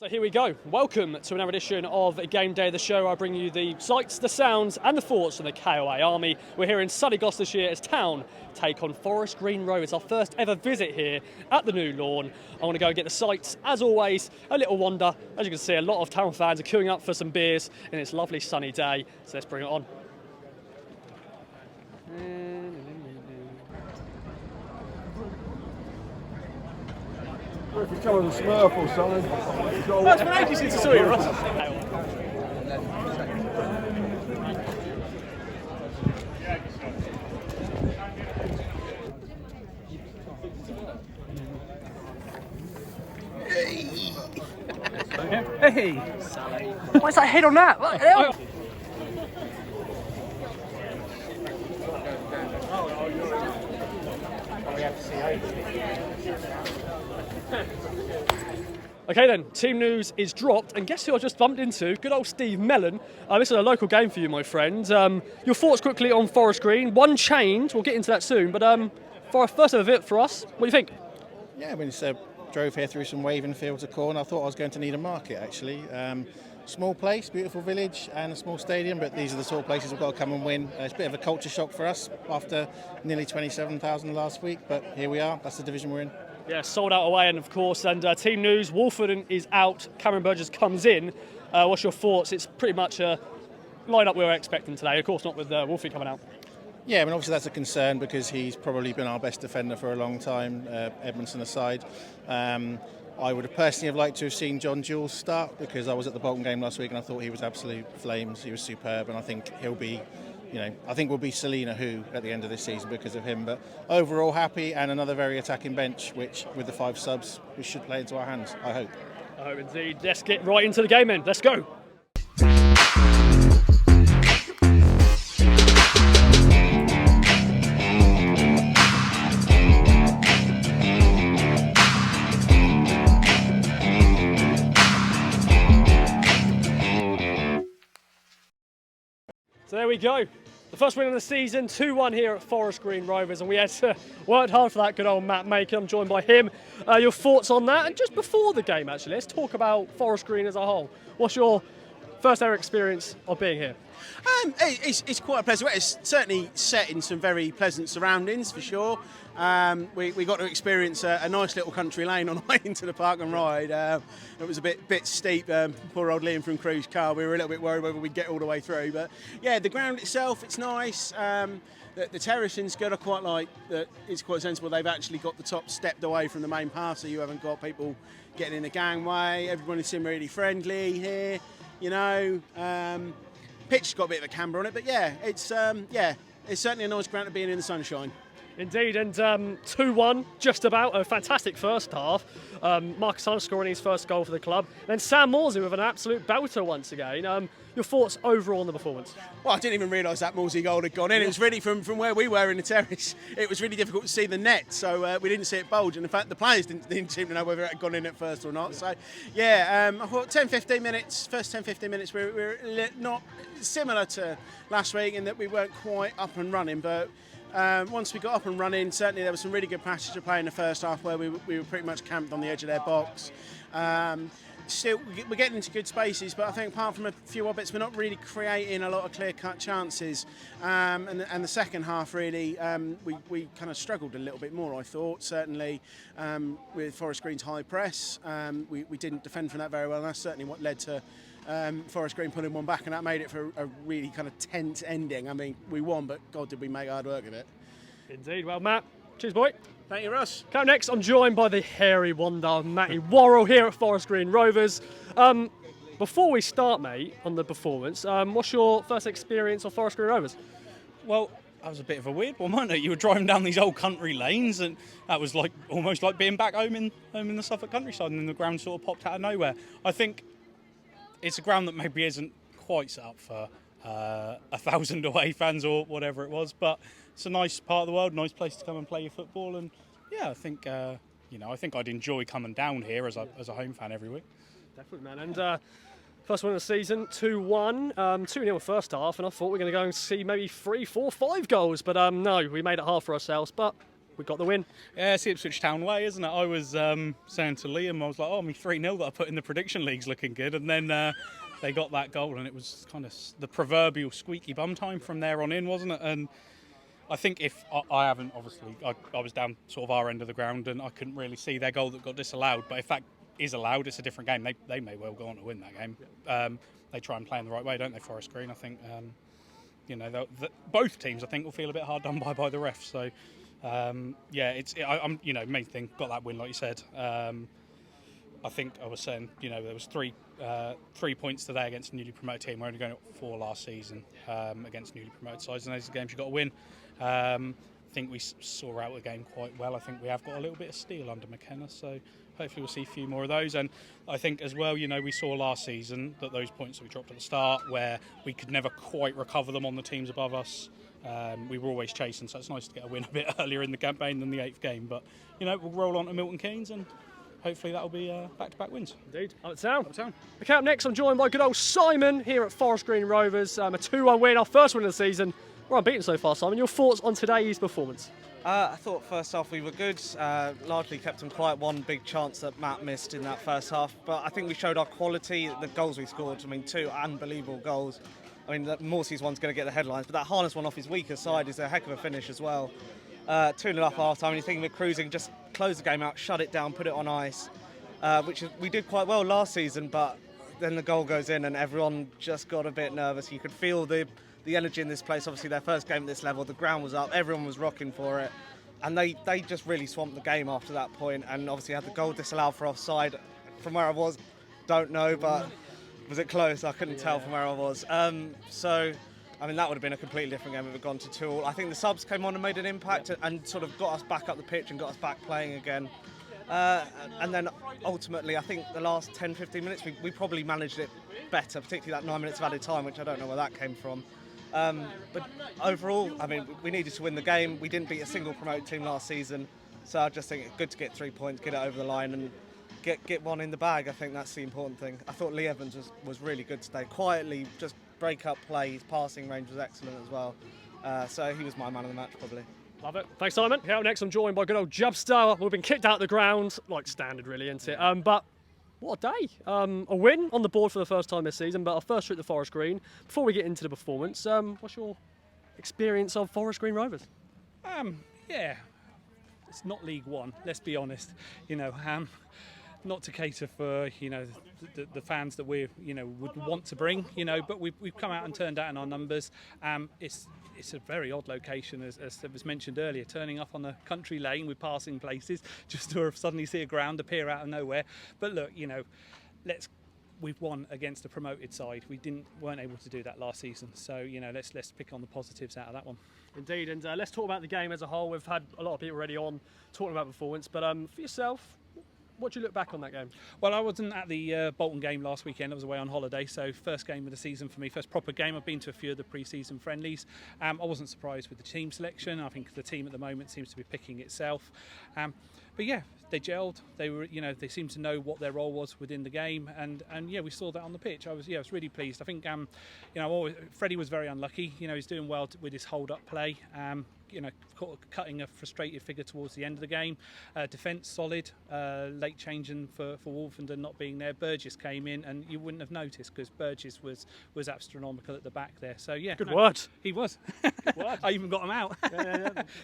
So here we go. Welcome to another edition of Game Day, the show. I bring you the sights, the sounds and the thoughts from the KOA Army. We're here in sunny Gloucestershire as Town take on Forest Green Rovers. Our first ever visit here at the new lawn. I want to go and get the sights. As always, a little wander. As you can see, a lot of Town fans are queuing up for some beers in this lovely sunny day. So let's bring it on. If you come on the Smurf or something. That's been ages since I saw you, Ross. Hey! What's that head on that? What the hell? Okay then, team news is dropped, and guess who I just bumped into? Good old Steve Mellon. This is a local game for you, my friend. Your thoughts quickly on Forest Green. One change, we'll get into that soon, but for our first ever visit for us, what do you think? Yeah, I mean, drove here through some waving fields of corn. I thought I was going to need a market, actually. Small place, beautiful village and a small stadium, but these are the sort of places we've got to come and win. It's a bit of a culture shock for us after nearly 27,000 last week, but here we are. That's the division we're in. Yeah, sold out away, and of course, team news, Wolford is out, Cameron Burgess comes in. What's your thoughts? It's pretty much a line-up we were expecting today, of course not with Wolfie coming out. Yeah, I mean, obviously that's a concern because he's probably been our best defender for a long time, Edmondson aside. I would have personally liked to have seen John Jules start because I was at the Bolton game last week and I thought he was absolute flames. He was superb, and I think he'll be, I think we'll be Selena Who at the end of this season because of him. But overall happy, and another very attacking bench, which with the 5 subs, we should play into our hands, I hope. I hope indeed. Let's get right into the game then. Let's go. So there we go. The first win of the season, 2-1 here at Forest Green Rovers, and we had worked hard for that. Good old Matt Maker. I'm joined by him. Your thoughts on that? And just before the game, actually, let's talk about Forest Green as a whole. What's your first ever experience of being here? It's quite a pleasant. It's certainly set in some very pleasant surroundings for sure. We got to experience a nice little country lane on the way into the park and ride. It was a bit steep. Poor old Liam from Crew's car. We were a little bit worried whether we'd get all the way through. But yeah, the ground itself, it's nice. The terracing's good. I quite like that. It's quite sensible. They've actually got the top stepped away from the main path, so you haven't got people getting in the gangway. Everyone seemed really friendly here. Pitch's got a bit of a camber on it, but yeah, it's certainly a nice ground to be in the sunshine. Indeed, and 2-1, just about. A fantastic first half. Marcus Hunt scoring his first goal for the club. And then Sam Morsey with an absolute belter once again. Your thoughts overall on the performance? Well, I didn't even realise that Morsey goal had gone in. It was really, from where we were in the terrace, it was really difficult to see the net, so we didn't see it bulge. And in fact, the players didn't seem to know whether it had gone in at first or not. So, yeah, I thought 10-15 minutes, first 10-15 minutes, we were not similar to last week in that we weren't quite up and running, but once we got up and running, certainly there was some really good passage of play in the first half where we were pretty much camped on the edge of their box. Still, we're getting into good spaces, but I think apart from a few odd bits, we're not really creating a lot of clear-cut chances. And the second half, really, we kind of struggled a little bit more, I thought, certainly with Forest Green's high press. We didn't defend from that very well, and that's certainly what led to Forest Green pulling one back, and that made it for a really kind of tense ending. I mean, we won, but God, did we make hard work of it. Indeed. Well, Matt, cheers, boy. Thank you, Russ. Coming next, I'm joined by the hairy wonder, Matty Worrell, here at Forest Green Rovers. Before we start, mate, on the performance, what's your first experience of Forest Green Rovers? Well, that was a bit of a weird one, wasn't it? You were driving down these old country lanes, and that was like almost like being back home in the Suffolk countryside, and then the ground sort of popped out of nowhere. I think it's a ground that maybe isn't quite set up for 1,000 away fans or whatever it was, but it's a nice part of the world, nice place to come and play your football, and yeah, I think I think I'd enjoy coming down here as a home fan every week. Definitely, man. And first win of the season, 2-1, 2-0 first half, and I thought we were going to go and see maybe 3, 4, 5 goals, but no, we made it hard for ourselves. But we got the win. Yeah, it's Ipswich Town way, isn't it? I was saying to Liam, I was like, oh, my 3-0 that I put in the prediction league's looking good. And then they got that goal, and it was kind of the proverbial squeaky bum time from there on in, wasn't it? And I think if I haven't, obviously, I was down sort of our end of the ground and I couldn't really see their goal that got disallowed. But if that is allowed, it's a different game. They may well go on to win that game. They try and play in the right way, don't they, Forest Green? I think, both teams, I think, will feel a bit hard done by the refs. So, I'm main thing, got that win, like you said. I think I was saying, there was 3 points today against a newly promoted team. We're only going up 4 last season against newly promoted sides, and those are games you've got to win. I think we saw out the game quite well. I think we have got a little bit of steel under McKenna, so hopefully we'll see a few more of those. And I think as well, we saw last season that those points that we dropped at the start, where we could never quite recover them on the teams above us, we were always chasing, so it's nice to get a win a bit earlier in the campaign than the 8th game. But, we'll roll on to Milton Keynes and hopefully that'll be back-to-back wins. Indeed. Up at town. Up at town. Okay, up next, I'm joined by good old Simon here at Forest Green Rovers. A 2-1 win, our first win of the season. We're unbeaten so far, Simon. Your thoughts on today's performance? I thought first half we were good. Largely kept them quiet. One big chance that Matt missed in that first half. But I think we showed our quality. The goals we scored, 2 unbelievable goals. Morsey's one's going to get the headlines, but that Harness one off his weaker side is a heck of a finish as well. 2-0 up half time, and you think we're cruising, just close the game out, shut it down, put it on ice, which we did quite well last season, but then the goal goes in and everyone just got a bit nervous. You could feel the energy in this place. Obviously their first game at this level, the ground was up, everyone was rocking for it, and they just really swamped the game after that point, and obviously had the goal disallowed for offside. From where I was, don't know, but was it close? I couldn't tell from where I was. That would have been a completely different game if it had gone to 2-2. I think the subs came on and made an impact and sort of got us back up the pitch and got us back playing again. And then ultimately, I think the last 10-15 minutes, we probably managed it better, particularly that 9 minutes of added time, which I don't know where that came from. But overall, we needed to win the game. We didn't beat a single promoted team last season, so I just think it's good to get 3 points, get it over the line and get one in the bag. I think that's the important thing. I thought Lee Evans was really good today. Quietly, just break up play. His passing range was excellent as well. So he was my man of the match, probably. Love it. Thanks, Simon. Here up next, I'm joined by good old Jubster. We've been kicked out of the ground, like standard really, isn't it? But what a day. A win on the board for the first time this season, but our first trip to Forest Green. Before we get into the performance, what's your experience of Forest Green Rovers? It's not League One, let's be honest. Not to cater for the fans that we would want to bring, but we've come out and turned out in our numbers. It's a very odd location, as was mentioned earlier, turning up on a country lane with passing places just to suddenly see a ground appear out of nowhere. But look, we've won against a promoted side. We weren't able to do that last season, so let's pick on the positives out of that one. Indeed, and let's talk about the game as a whole. We've had a lot of people already on talking about performance, but for yourself, what do you look back on that game? Well, I wasn't at the Bolton game last weekend. I was away on holiday, so first game of the season for me, first proper game. I've been to a few of the pre-season friendlies. I wasn't surprised with the team selection. I think the team at the moment seems to be picking itself. But yeah, they gelled. They were, they seemed to know what their role was within the game, and yeah, we saw that on the pitch. I was really pleased. I think, Freddie was very unlucky. He's doing well with his hold-up play. Cutting a frustrated figure towards the end of the game. Defence solid. Late changing for Wolfenden not being there. Burgess came in, and you wouldn't have noticed because Burgess was astronomical at the back there. So yeah, good word. He was. Good word. I even got him out.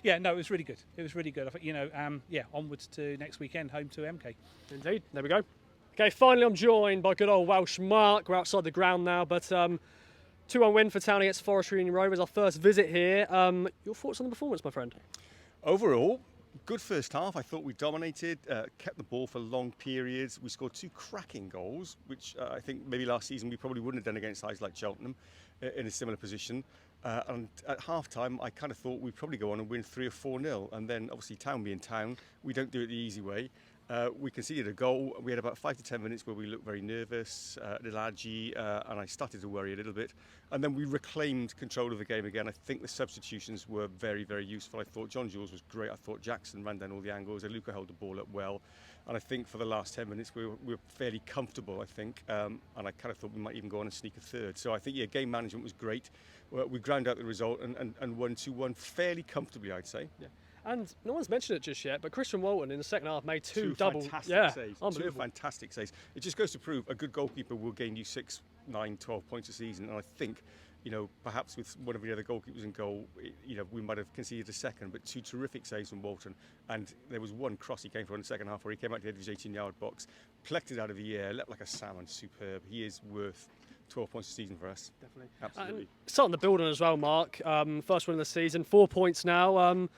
Yeah, no, it was really good. It was really good. I think onwards to next weekend, home to MK. Indeed. There we go. Okay, finally I'm joined by good old Welsh Mark. We're outside the ground now, but 2-1 win for Town against Forest Green Rovers, our first visit here. Your thoughts on the performance, my friend? Overall, good first half. I thought we dominated, kept the ball for long periods. We scored 2 cracking goals, which I think maybe last season we probably wouldn't have done against sides like Cheltenham in a similar position. And at half-time, I kind of thought we'd probably go on and win 3 or 4-0. And then, obviously, Town being Town, we don't do it the easy way. We conceded a goal. We had about 5 to 10 minutes where we looked very nervous, a little aggy, and I started to worry a little bit. And then we reclaimed control of the game again. I think the substitutions were very, very useful. I thought John Jules was great. I thought Jackson ran down all the angles. Luca held the ball up well. And I think for the last 10 minutes, we were fairly comfortable, I think. And I kind of thought we might even go on and sneak a third. So I think, yeah, game management was great. We ground out the result and won 2-1 fairly comfortably, I'd say. Yeah. And no one's mentioned it just yet, but Christian Walton in the second half made two fantastic saves. Two unbelievable. fantastic saves. It just goes to prove a good goalkeeper will gain you 6, 9, 12 points a season. And I think, perhaps with one of the other goalkeepers in goal, we might have conceded a second, but 2 terrific saves from Walton. And there was one cross he came for in the second half where he came out to the edge of his 18-yard box, collected out of the air, leapt like a salmon, superb. He is worth 12 points a season for us. Definitely. Absolutely. And starting the building as well, Mark. First win of the season, 4 points now.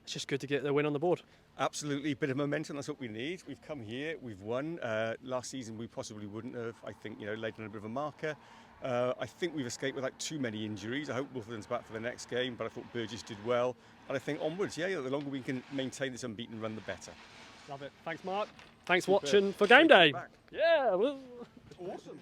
It's just good to get the win on the board. Absolutely, bit of momentum, that's what we need. We've come here, we've won. Last season we possibly wouldn't have, I think, laid on a bit of a marker. I think we've escaped without too many injuries. I hope Wolverhampton's back for the next game, but I thought Burgess did well. And I think onwards, the longer we can maintain this unbeaten run, the better. Love it. Thanks, Mark. Thanks for watching for Game Day. Back. Yeah. Awesome.